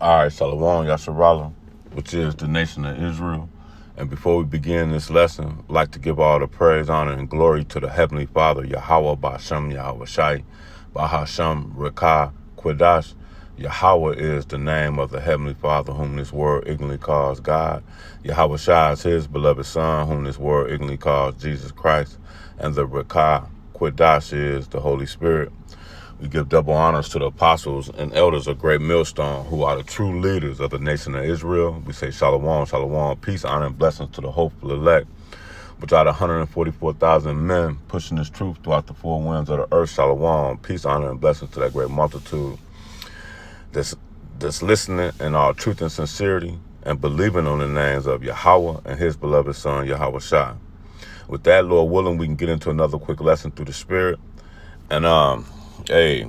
All right, Shalom Yasharala, which is the nation of Israel. And before we begin this lesson, I'd like to give all the praise, honor, and glory to the Heavenly Father, Yahweh Ba'Shem Yahweh Shai, Bahashem Rekah Quadash. Yahweh is the name of the Heavenly Father, whom this world ignorantly calls God. Yahweh Shai is his beloved Son, whom this world ignorantly calls Jesus Christ. And the Rekah Quadash is the Holy Spirit. We give double honors to the apostles and elders of Great Millstone, who are the true leaders of the nation of Israel. We say shalom, shalom, peace, honor, and blessings to the hopeful elect, which are the 144,000 men pushing this truth throughout the four winds of the earth. Shalom, peace, honor, and blessings to that great multitude that's listening in all truth and sincerity and believing on the names of Yahweh and his beloved Son, Yahweh Shai. With that, Lord willing, we can get into another quick lesson through the Spirit. And, hey,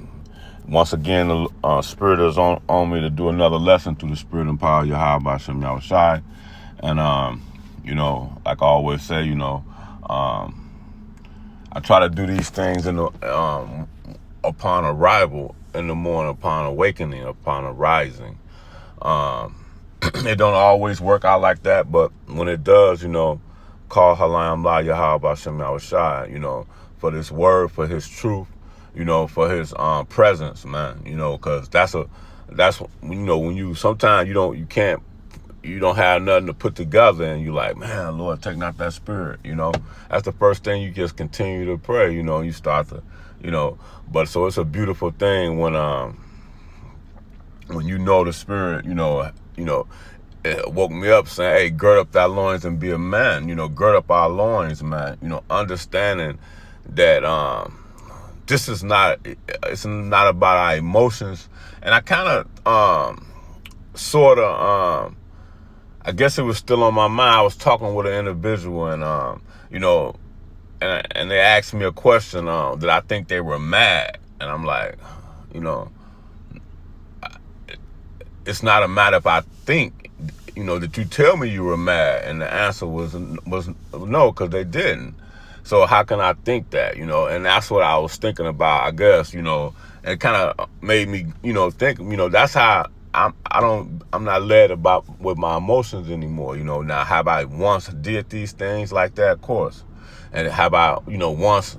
once again, the Spirit is on me to do another lesson through the Spirit and power of Yahweh Ba'Shem Yahweh Shai. And, like I always say, I try to do these things upon arrival in the morning, upon awakening, upon arising. It don't always work out like that, but when it does, call Halayim La Yahweh Ba'Shem Yahweh Shai, for this word, for his truth, for his presence, man, because that's when you sometimes you don't have nothing to put together, and you like, man, Lord, take not that spirit, that's the first thing. You just continue to pray, you start to, but so it's a beautiful thing when the spirit, it woke me up saying, hey, gird up thy loins and be a man, gird up our loins, man, understanding that, it's not about our emotions. And I kind of, I guess it was still on my mind. I was talking with an individual and, and they asked me a question, that I think they were mad. And I'm like, it's not a matter if I think, that you tell me you were mad. And the answer was no, because they didn't. So how can I think that, and that's what I was thinking about, I guess, and it kind of made me, think, that's how I'm not led about with my emotions anymore. Now, have I once did these things like that? Of course. And have I, once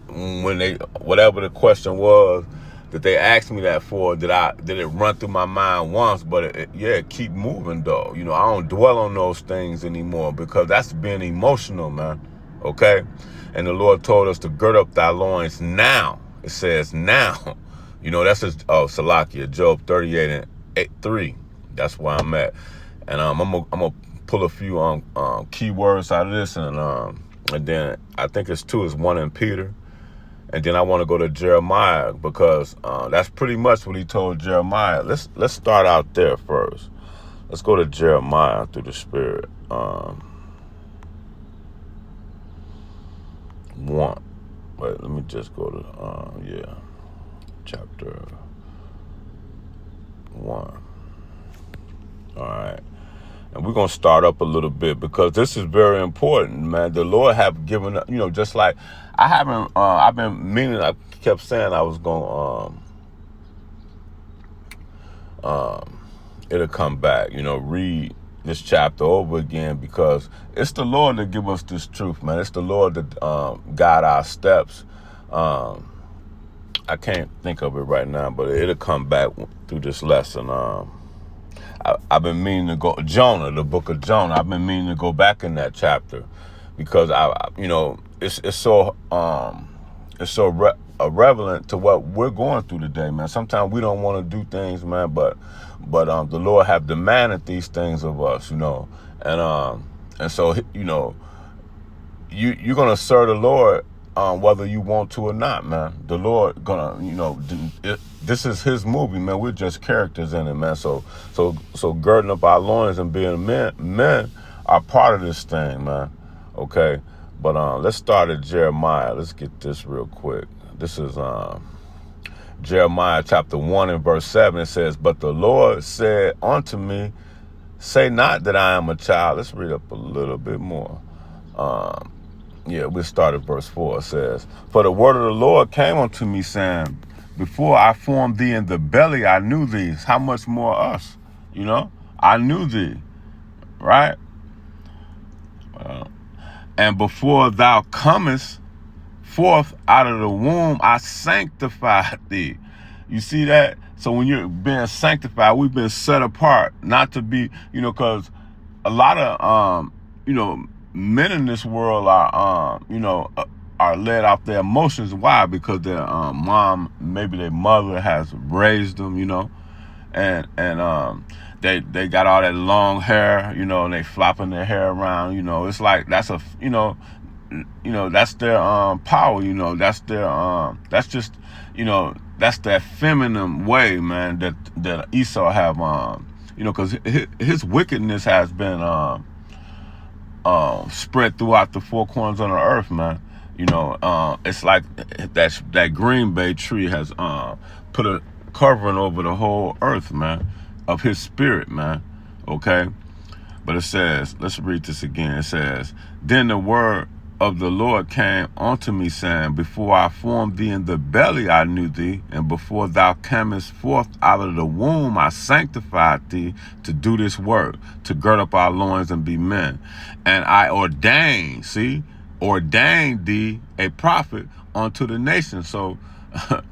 when whatever the question was that they asked me that for, did it run through my mind once? But it keep moving though. I don't dwell on those things anymore, because that's being emotional, man. Okay. And the Lord told us to gird up thy loins now. It says now, that's just, Salakia, Job 38 and 3. That's where I'm at. And I'm gonna pull a few key words out of this, and then I think it's 1 in Peter, and then I want to go to Jeremiah, because that's pretty much what he told Jeremiah. Let's start out there first. Let's go to Jeremiah through the Spirit. 1. Wait, let me just go to chapter 1. All right. And we're going to start up a little bit, because this is very important, man. The Lord have given, just like I've been meaning, I kept saying I was going it'll come back, read this chapter over again, because it's the Lord that give us this truth, man. It's the Lord that guide our steps. I can't think of it right now, but it'll come back through this lesson. I've been meaning to go Jonah, the book of Jonah. I've been meaning to go back in that chapter, because it's so relevant to what we're going through today, man. Sometimes we don't want to do things, man, but the Lord have demanded these things of us, and so you're gonna serve the Lord whether you want to or not, man. The Lord gonna, this is his movie, man. We're just characters in it, man. So girding up our loins and being men are part of this thing, man. Okay, but let's start at Jeremiah. Let's get this real quick. This is Jeremiah chapter 1 and verse 7. It says, "But the Lord said unto me, say not that I am a child." Let's read up a little bit more. We start at verse 4. It says, "For the word of the Lord came unto me, saying, before I formed thee in the belly, I knew thee. How much more us? You know, I knew thee, right? And before thou comest forth out of the womb, I sanctified thee. You see that? So when you're being sanctified, we've been set apart, not to be, because a lot of, men in this world are led off their emotions. Why? Because their mom, maybe their mother has raised them, and they got all that long hair, and they flopping their hair around, it's like that's that's their power, that's just, that's that feminine way, man, that Esau have, because his wickedness has been spread throughout the four corners of the earth, man. It's like that Green Bay tree has put a covering over the whole earth, man, of his spirit, man. Okay? But it says, let's read this again. It says, then the word of the Lord came unto me, saying, before I formed thee in the belly I knew thee, and before thou camest forth out of the womb I sanctified thee to do this work, to gird up our loins and be men. And I ordained thee a prophet unto the nations. So,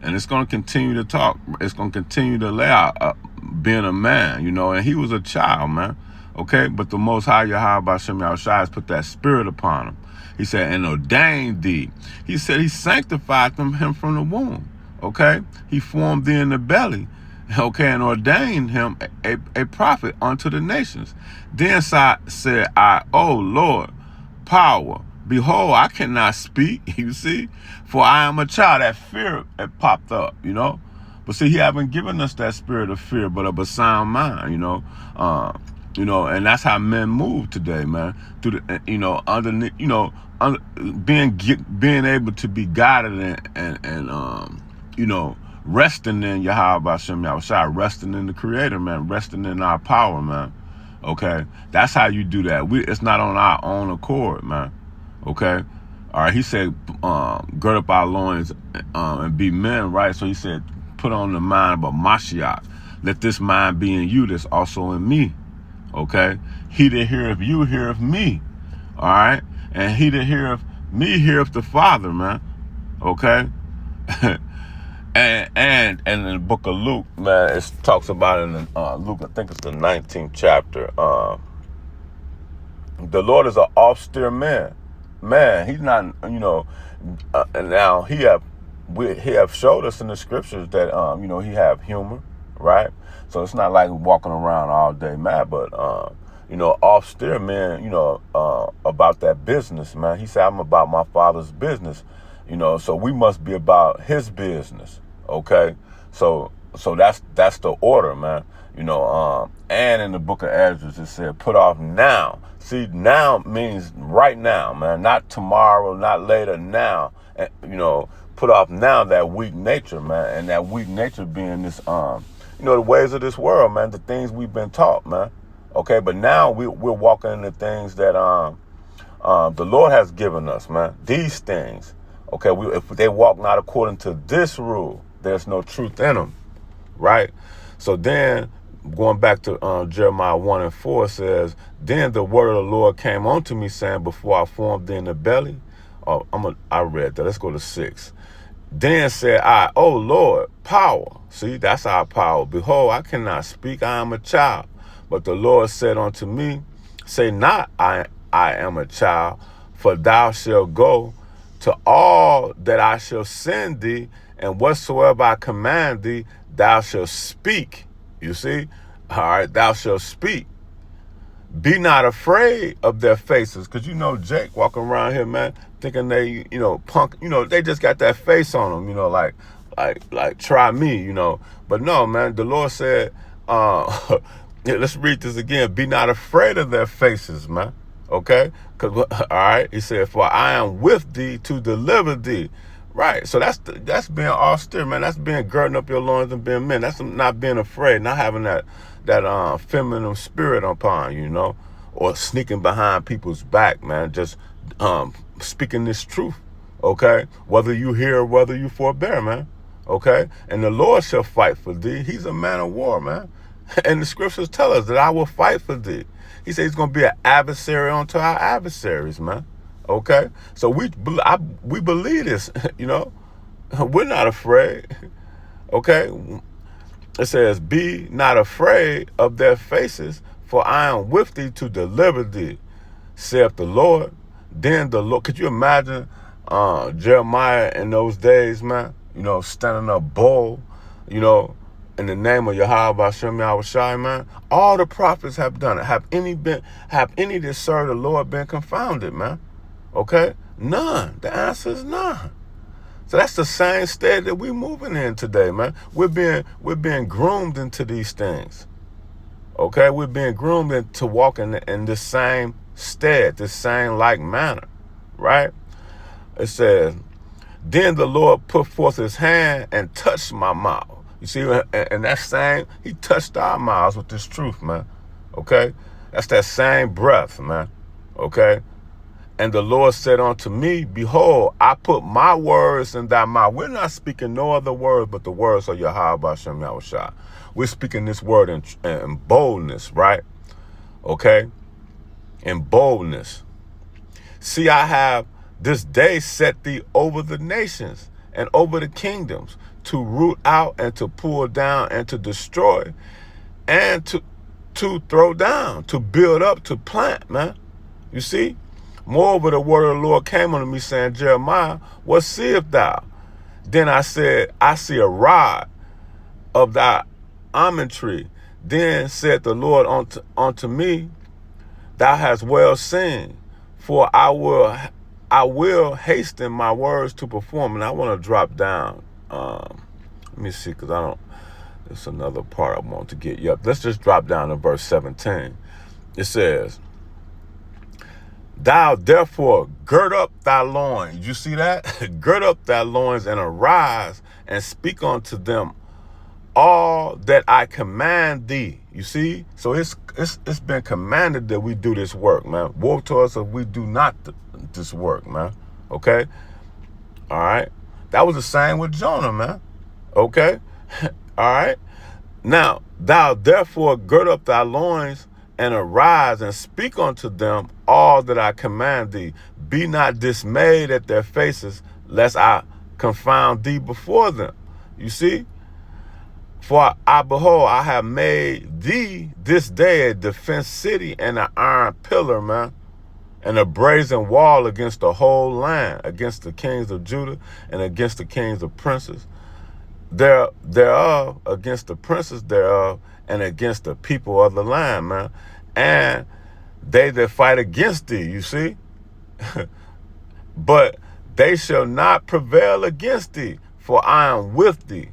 and it's going to continue to talk. It's going to continue to lay out being a man, and he was a child, man. Okay, but the Most High Yahweh Hashem Yahushua has put that spirit upon him. He said, and ordained thee. He said he sanctified him from the womb. Okay, he formed thee in the belly. Okay, and ordained him a prophet unto the nations. Then said I, O Lord, power, behold, I cannot speak, you see, for I am a child. That fear had popped up, But see, he haven't given us that spirit of fear, but of a sound mind, and that's how men move today, man. Through the, underneath, being able to be guided and resting in Yahweh Hashem Yahushua, resting in the Creator, man, resting in our power, man. Okay, that's how you do that. It's not on our own accord, man. Okay, all right. He said, gird up our loins and be men, right? So he said, put on the mind of a Mashiach. Let this mind be in you that's also in me. Okay, he that heareth you heareth me. All right, and he that heareth me heareth the Father, man. Okay. and in the book of Luke, man, it talks about in Luke, I think it's the 19th chapter. The Lord is an austere man. Man, he's not, and now he have showed us in the scriptures that he have humor, right? So it's not like walking around all day mad, but austere man, about that business, man. He said, I'm about my Father's business, so we must be about his business. Okay, so that's the order, man. And in the book of Esdras it said, put off now. See, now means right now, man, not tomorrow, not later, now. And, put off now that weak nature, man, and that weak nature being this, the ways of this world, man, the things we've been taught, man. Okay, but now we're walking in the things that the Lord has given us, man. These things, okay. If they walk not according to this rule, there's no truth in them, right? So then, going back to Jeremiah 1:4 says, then the word of the Lord came unto me, saying, before I formed thee in the belly. I read that. Let's go to 6. Then said I, O Lord, power. See, that's our power. Behold, I cannot speak. I am a child. But the Lord said unto me, say not, I am a child, for thou shalt go to all that I shall send thee, and whatsoever I command thee, thou shalt speak. You see? All right, thou shalt speak. Be not afraid of their faces. Because Jake walking around here, man, thinking they, punk, they just got that face on them, like try me, But no, man, the Lord said, let's read this again. Be not afraid of their faces, man. Okay? Because, all right, he said, for I am with thee to deliver thee. Right. So that's being austere, man. That's being girding up your loins and being men. That's not being afraid, not having that feminine spirit upon you, or sneaking behind people's back, man. Just speaking this truth, okay? Whether you hear or whether you forbear, man, okay? And the Lord shall fight for thee. He's a man of war, man. And the scriptures tell us that I will fight for thee. He said he's going to be an adversary unto our adversaries, man. Okay? So we believe this, you know. We're not afraid. Okay? It says, be not afraid of their faces, for I am with thee to deliver thee, saith the Lord. Then the Lord, could you imagine Jeremiah in those days, man? You know, standing up bold, you know, in the name of Yahweh Hashem Yahushai, man. All the prophets have done it. Have any that serve the Lord been confounded, man? Okay? None. The answer is none. So that's the same state that we're moving in today, man. We're being groomed into these things. Okay? We're being groomed into walking in this same stead, this same like manner, right? It says, then the Lord put forth his hand and touched my mouth. You see, and that same, he touched our mouths with this truth, man. Okay? That's that same breath, man. Okay? And the Lord said unto me, behold, I put my words in thy mouth. We're not speaking no other words but the words of Yahweh Hashem Yahushua. We're speaking this word in boldness, right? Okay? In boldness. See, I have this day set thee over the nations and over the kingdoms, to root out and to pull down and to destroy and to throw down, to build up, to plant, man. You see? Moreover, the word of the Lord came unto me, saying, Jeremiah, what seest thou? Then I said, I see a rod of thy almond tree. Then said the Lord unto me, thou hast well seen, for I will hasten my words to perform. And I want to drop down. Let me see, because there's another part I want to get. Yep, let's just drop down to verse 17. It says, thou therefore gird up thy loins. You see that? Gird up thy loins and arise and speak unto them all that I command thee. You see? So it's been commanded that we do this work, man. Woe to us if we do not this work, man. Okay? All right? That was the same with Jonah, man. Okay? All right? Now, thou therefore gird up thy loins and arise and speak unto them all that I command thee. Be not dismayed at their faces, lest I confound thee before them. You see? For behold, I have made thee this day a defense city and an iron pillar, man, and a brazen wall against the whole land, against the kings of Judah and against the kings of princes thereof, against the princes thereof, and against the people of the land, man. And they that fight against thee, you see? But they shall not prevail against thee, for I am with thee,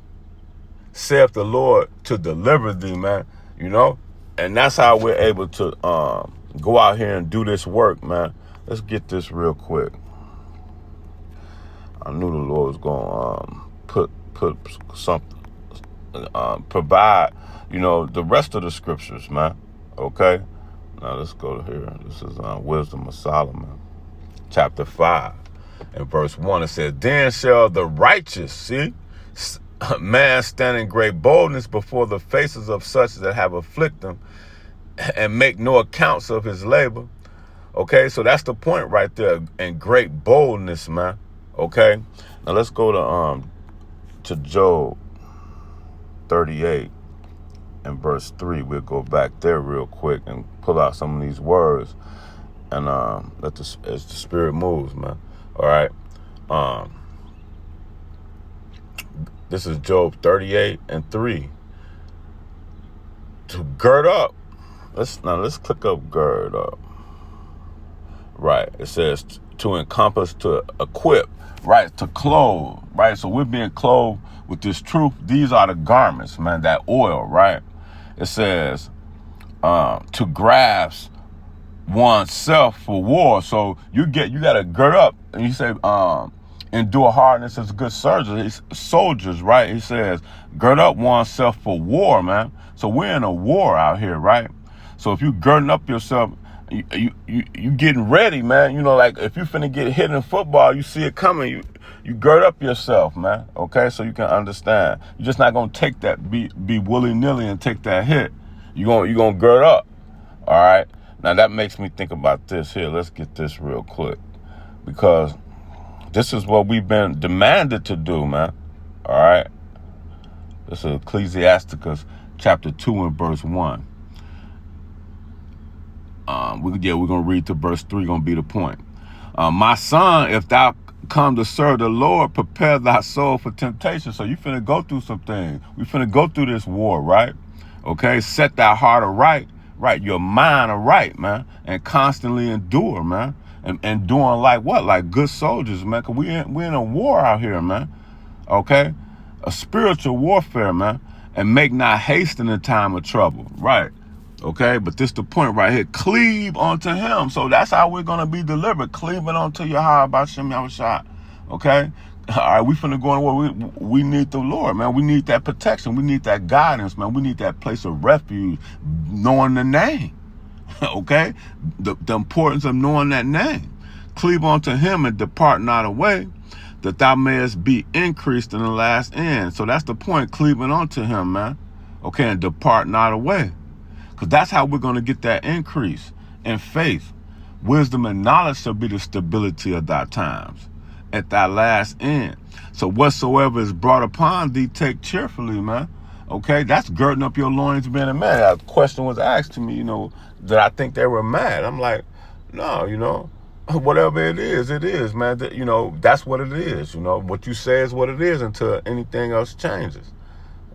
saith the Lord, to deliver thee, man. You know? And that's how we're able to go out here and do this work, man. Let's get this real quick. I knew the Lord was going to put something, provide, you know, the rest of the scriptures, man. Okay? Now let's go to here. This is Wisdom of Solomon, chapter 5 and verse 1. It says, then shall the righteous, see, man stand in great boldness before the faces of such that have afflicted him, and make no accounts of his labor. Okay, so that's the point right there, in great boldness, man. Okay, now let's go to Job 38 and verse 3. We'll go back there real quick and pull out some of these words, and as the Spirit moves, man. All right. This is Job 38 and 3. To gird up. Let's click up gird up. Right. It says to encompass, to equip, right? To clothe, right? So we're being clothed with this truth. These are the garments, man, that oil, right? It says to grasp oneself for war. So you got to gird up, and you say endure hardness as good soldiers, right? He says gird up oneself for war, man. So we're in a war out here, right? So if you girding up yourself, you getting ready, man. You know, like if you finna get hit in football, you see it coming, you gird up yourself, man. Okay, so you can understand. You're just not gonna take that, be willy-nilly and take that hit. You gonna gird up. All right. Now that makes me think about this here. Let's get this real quick, because this is what we've been demanded to do, man. All right. This is Ecclesiasticus chapter 2 and verse 1. We're gonna read to verse 3. Gonna be the point. My son, if thou come to serve the Lord, prepare thy soul for temptation. So you finna go through some things. We finna go through this war, right? Okay. Set thy heart aright, right? Your mind aright, man, and constantly endure, man. And doing like what? Like good soldiers, man. Cause we in a war out here, man. Okay. A spiritual warfare, man. And make not haste in the time of trouble, right? Okay, but this the point right here. Cleave unto him. So that's how we're going to be delivered. Cleaving unto Yahweh B'Shem Yahushua. Okay? All right, we finna go in where we need the Lord, man. We need that protection. We need that guidance, man. We need that place of refuge, knowing the name. Okay? The importance of knowing that name. Cleave unto him and depart not away, that thou mayest be increased in the last end. So that's the point, cleaving unto him, man. Okay, and depart not away. Because that's how we're going to get that increase in faith. Wisdom and knowledge shall be the stability of thy times at thy last end. So whatsoever is brought upon thee, take cheerfully, man. Okay, that's girding up your loins being a man. A question was asked to me, that I think they were mad. I'm like, no, whatever it is, man. That's what it is. What you say is what it is until anything else changes.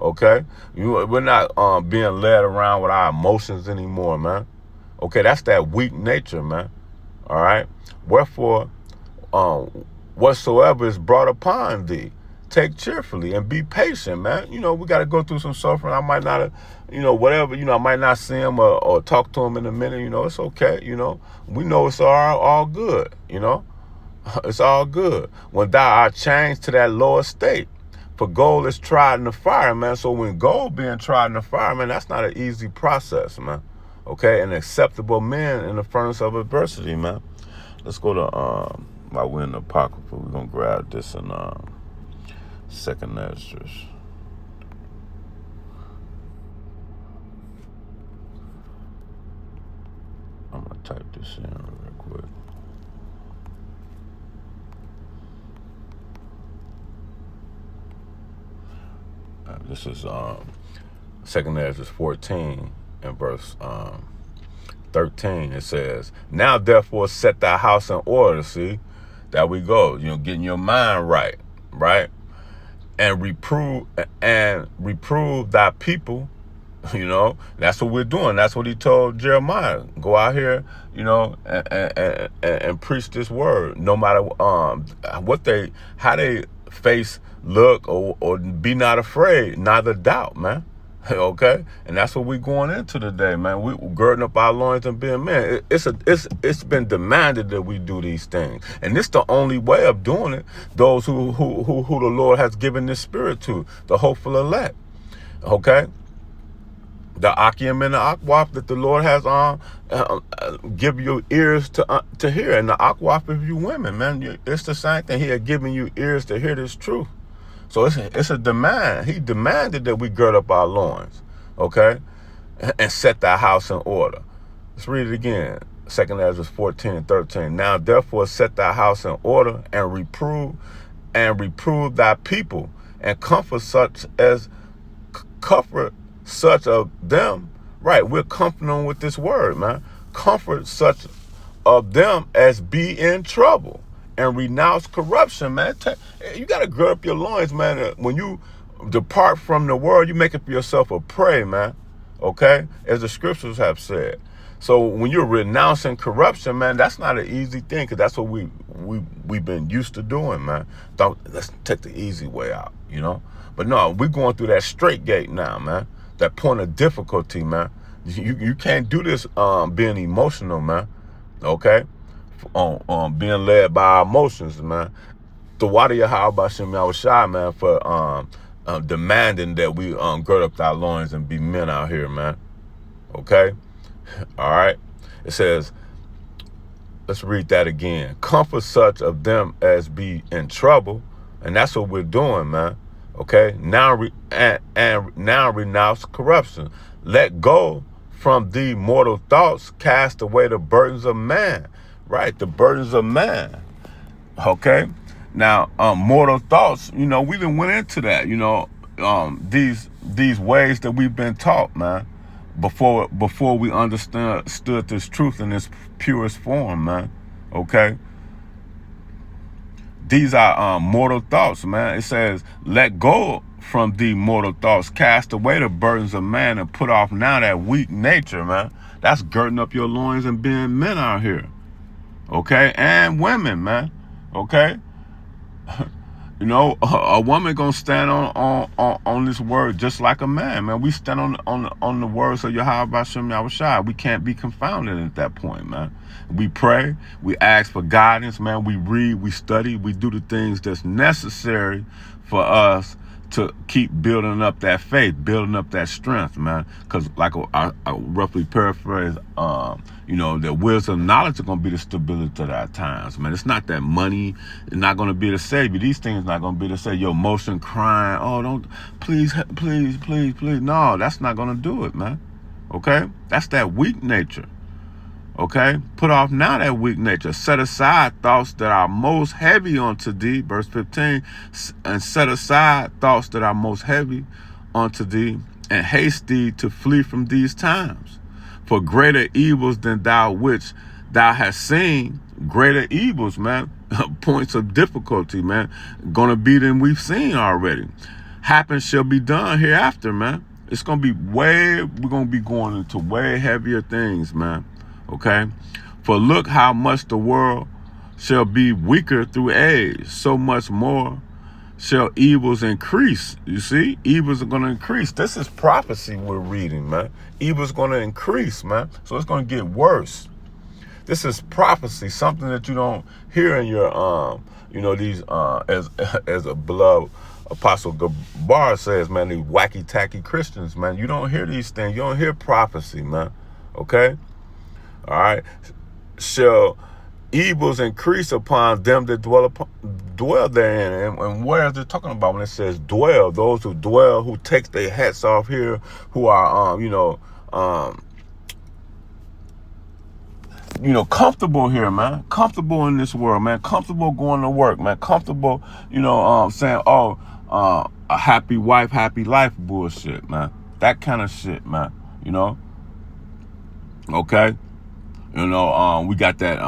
Okay, we're not being led around with our emotions anymore, man. Okay, that's that weak nature, man. All right. Wherefore, whatsoever is brought upon thee, take cheerfully and be patient, man. We got to go through some suffering. I might not, whatever. I might not see him or talk to him in a minute. It's okay. We know it's all good. It's all good when thou art changed to that lower state. For gold is tried in the fire, man. So when gold being tried in the fire, man, that's not an easy process, man. Okay, an acceptable man in the furnace of adversity, man. Let's go to while we're in the Apocrypha, we're gonna grab this in Second Esdras. I'm gonna type this in real quick. This is Second Esdras 14 and verse 13. It says, now therefore set thy house in order. See, there we go. Getting your mind right, and reprove thy people. That's what we're doing. That's what he told Jeremiah. Go out here, and preach this word, no matter how they face, look, or be not afraid, neither doubt, man. Okay, and that's what we're going into today, man. We girding up our loins and being men. It's been demanded that we do these things, and it's the only way of doing it. Those who the Lord has given this spirit to, the hopeful elect. Okay. The Akim and the Akwaf that the Lord has give you ears to hear, and the Akwaf of you women, man, it's the same thing. He had given you ears to hear this truth. So it's a demand. He demanded that we gird up our loins, okay, and set thy house in order. Let's read it again. 2 Esdras 14 and 13. Now therefore set thy house in order and reprove thy people, and comfort such of them. Right, we're comforting them with this word, man. Comfort such of them as be in trouble, and renounce corruption, man. You got to gird up your loins, man. When you depart from the world, you make it for yourself a prey, man. Okay? As the scriptures have said. So when you're renouncing corruption, man, that's not an easy thing, because that's what we've been used to doing, man. Let's take the easy way out, But no, we're going through that straight gate now, man. That point of difficulty, man. You can't do this being emotional, man. Okay? On being led by our emotions, man. The water Yahweh B'Shem Yahushua, man, for demanding that we gird up our loins and be men out here, man. Okay? All right? It says, let's read that again. Comfort such of them as be in trouble. And that's what we're doing, man. Okay, and now renounce corruption. Let go from the mortal thoughts. Cast away the burdens of man. Right, the burdens of man. Okay, now mortal thoughts. We done went into that. These ways that we've been taught, man. Before we understood this truth in its purest form, man. Okay. These are mortal thoughts, man. It says, let go from the mortal thoughts, cast away the burdens of man, and put off now that weak nature, man. That's girding up your loins and being men out here. Okay? And women, man. Okay? A woman gonna stand on this word just like a man, man. We stand on the words of Yahweh Hashem Yahushua. We can't be confounded at that point, man. We pray, we ask for guidance, man. We read, we study, we do the things that's necessary for us to keep building up that faith, building up that strength, man. Because like I roughly paraphrase, the wisdom, knowledge are going to be the stability of our times, man. It's not that money is not going to be the savior. These things not going to be the savior. Your emotion crying, oh, don't, please, please, please, please. No, that's not going to do it, man. Okay? That's that weak nature. Okay? Put off now that weak nature. Set aside thoughts that are most heavy unto thee, verse 15, and set aside thoughts that are most heavy unto thee, and haste thee to flee from these times. For greater evils than thou which thou hast seen, greater evils, man, points of difficulty, man, gonna be than we've seen already. Happen shall be done hereafter, man. It's gonna be we're gonna be going into way heavier things, man. Okay? For look how much the world shall be weaker through age, so much more shall evils increase. You see? Evils are going to increase. This is prophecy we're reading, man. Evils going to increase, man. So it's going to get worse. This is prophecy, something that you don't hear in your, as a beloved Apostle Gabar says, man, these wacky-tacky Christians, man. You don't hear these things. You don't hear prophecy, man. Okay? All right. Shall evils increase upon them that dwell therein. And where is it talking about when it says dwell? Those who dwell, who take their hats off here, who are, comfortable here, man. Comfortable in this world, man. Comfortable going to work, man. Comfortable, saying, a happy wife, happy life bullshit, man. That kind of shit, man. Okay. We got that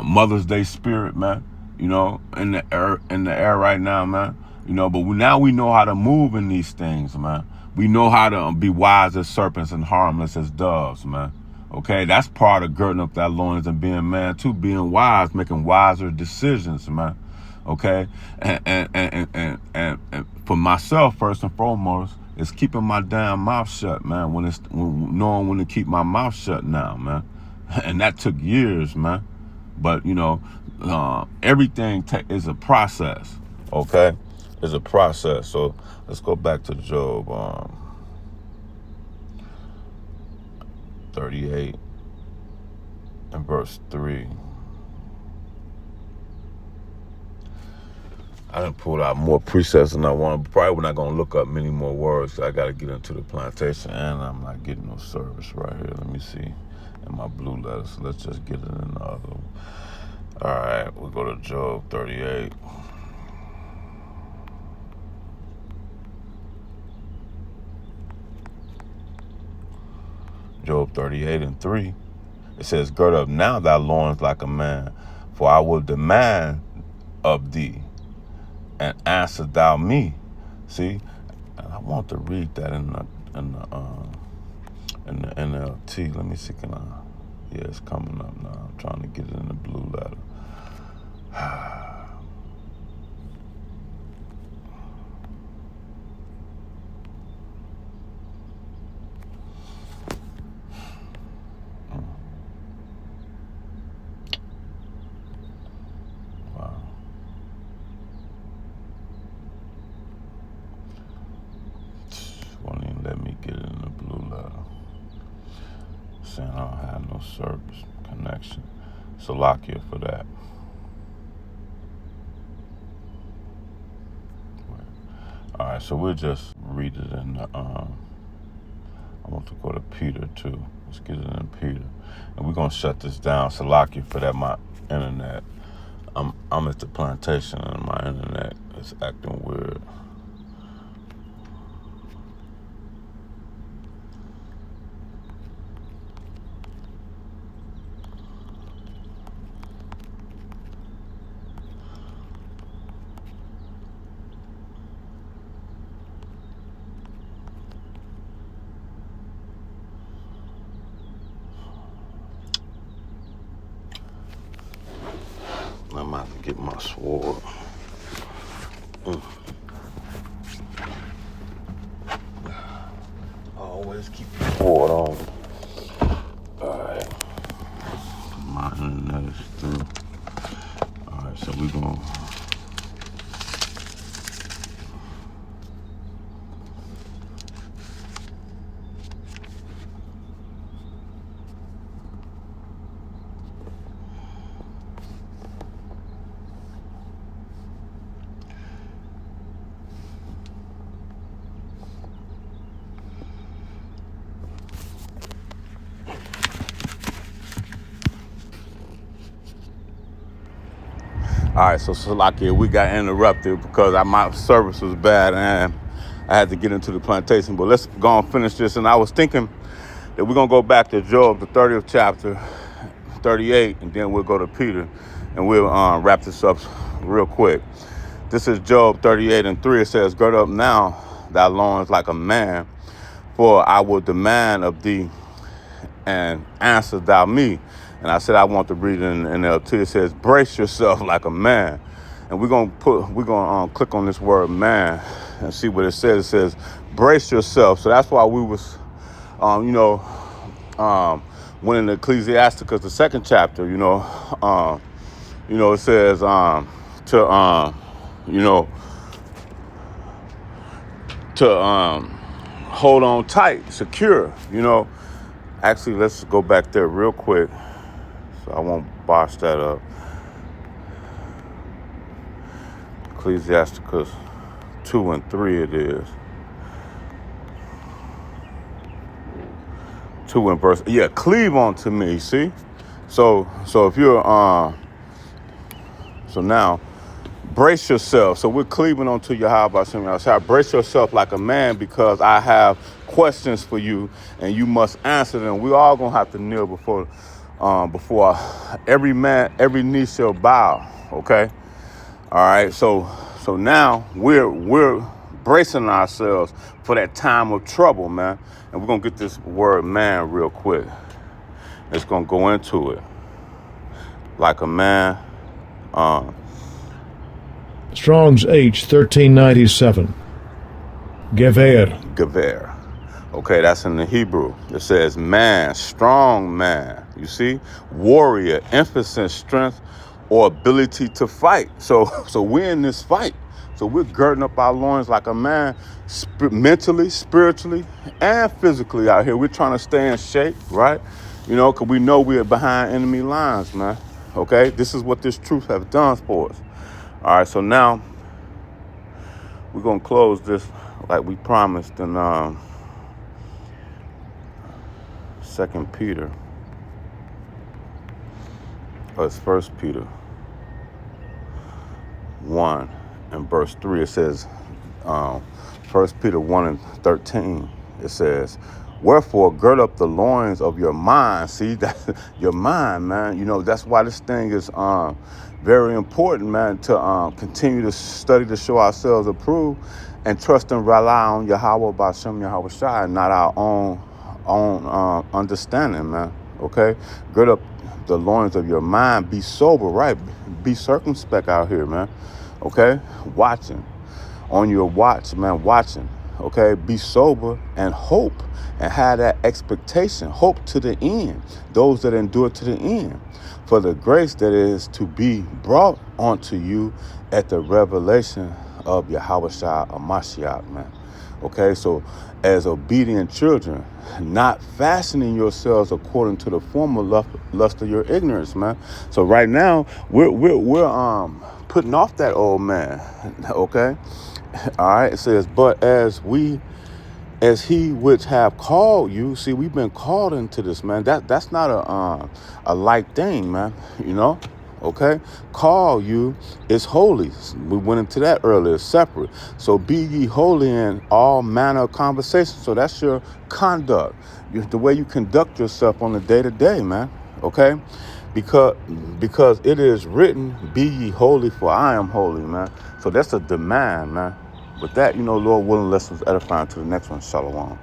Mother's Day spirit, man. In the air right now, man. But now we know how to move in these things, man. We know how to be wise as serpents and harmless as doves, man. Okay, that's part of girding up that loins and being man too, being wise, making wiser decisions, man. Okay, and for myself first and foremost, is keeping my damn mouth shut, man. Knowing when to keep my mouth shut now, man. And that took years, man. But everything is a process. Okay, it's a process. So let's go back to Job 38 and verse 3. I done pulled out more precepts than I wanted. Probably we're not going to look up many more words. I got to get into the plantation, and I'm not getting no service right here. Let me see in my blue letters. So let's just get it in the other one. All right, we'll go to Job 38. Job 38 and 3. It says, gird up now thy loins like a man, for I will demand of thee, and answer thou me. See, I want to read that in the NLT. Let me see, can I? Yeah, it's coming up now. I'm trying to get it in the blue letter. Won't even let me get it in the blue letter. Saying I don't have no service connection. Salakia for that. All right, so we'll just read it in the, I want to go to Peter too. Let's get it in Peter. And we're going to shut this down. Salaki for that, my internet. I'm at the plantation and my internet is acting weird. I'm about to get my sword. Always keep your sword on. Alright. My internet is through. Alright, so we're going to... All right, so Salakia, we got interrupted because my service was bad and I had to get into the plantation. But let's go and finish this. And I was thinking that we're going to go back to Job, the 30th chapter, 38, and then we'll go to Peter and we'll wrap this up real quick. This is Job 38:3. It says, "Gird up now thy loins like a man, for I will demand of thee, and answer thou me." And I said I want to read it in NLT. It says, "Brace yourself like a man." And we're gonna click on this word "man" and see what it says. It says, "Brace yourself." So that's why we was, when in Ecclesiasticus, the 2nd chapter, it says to hold on tight, secure. Actually, let's go back there real quick. So I won't botch that up. Ecclesiasticus 2:3 it is. 2 in verse. Yeah, cleave unto me, see? So if you're so now brace yourself. So we're cleaving onto Yahweh Hashem Yahshua. Brace yourself like a man, because I have questions for you and you must answer them. We all gonna have to kneel before every man, every knee shall bow. Okay. All right. So now we're bracing ourselves for that time of trouble, man. And we're gonna get this word "man" real quick. It's gonna go into it like a man. Strong's H 1397. Gever. Okay, that's in the Hebrew. It says man, strong man. You see? Warrior, emphasis, strength, or ability to fight. So we're in this fight. So we're girding up our loins like a man, mentally, spiritually, and physically out here. We're trying to stay in shape, right? Because we know we're behind enemy lines, man. Okay? This is what this truth has done for us. All right, so now we're going to close this like we promised in 2 Peter. It's 1 Peter 1 and verse 3. It says, 1 Peter 1:13. It says, "Wherefore gird up the loins of your mind." See, that your mind, man. That's why this thing is very important, man, to continue to study to show ourselves approved and trust and rely on Yahweh B'Shem Yahweh Shai, not our own understanding, man. Okay? Gird up the loins of your mind. Be sober, right? Be circumspect out here, man. Okay? Watching. On your watch, man, watching. Okay? Be sober and hope and have that expectation. Hope to the end. Those that endure to the end. For the grace that is to be brought onto you at the revelation of Yahweh Shai Mashiach, man. Okay, so as obedient children, not fashioning yourselves according to the former lust of your ignorance, man. So right now we're putting off that old man, okay, All right, it says, but as he which have called you. See, we've been called into this, man. That's not a light thing, man. You know, okay. Call you is holy. We went into that earlier. Separate. So be ye holy in all manner of conversation. So that's your conduct, the way you conduct yourself on a day-to-day, man. Okay, because it is written, be ye holy, for I am holy, man. So that's a demand, man. With that, Lord willing, lessons edifying to the next one. Shalom.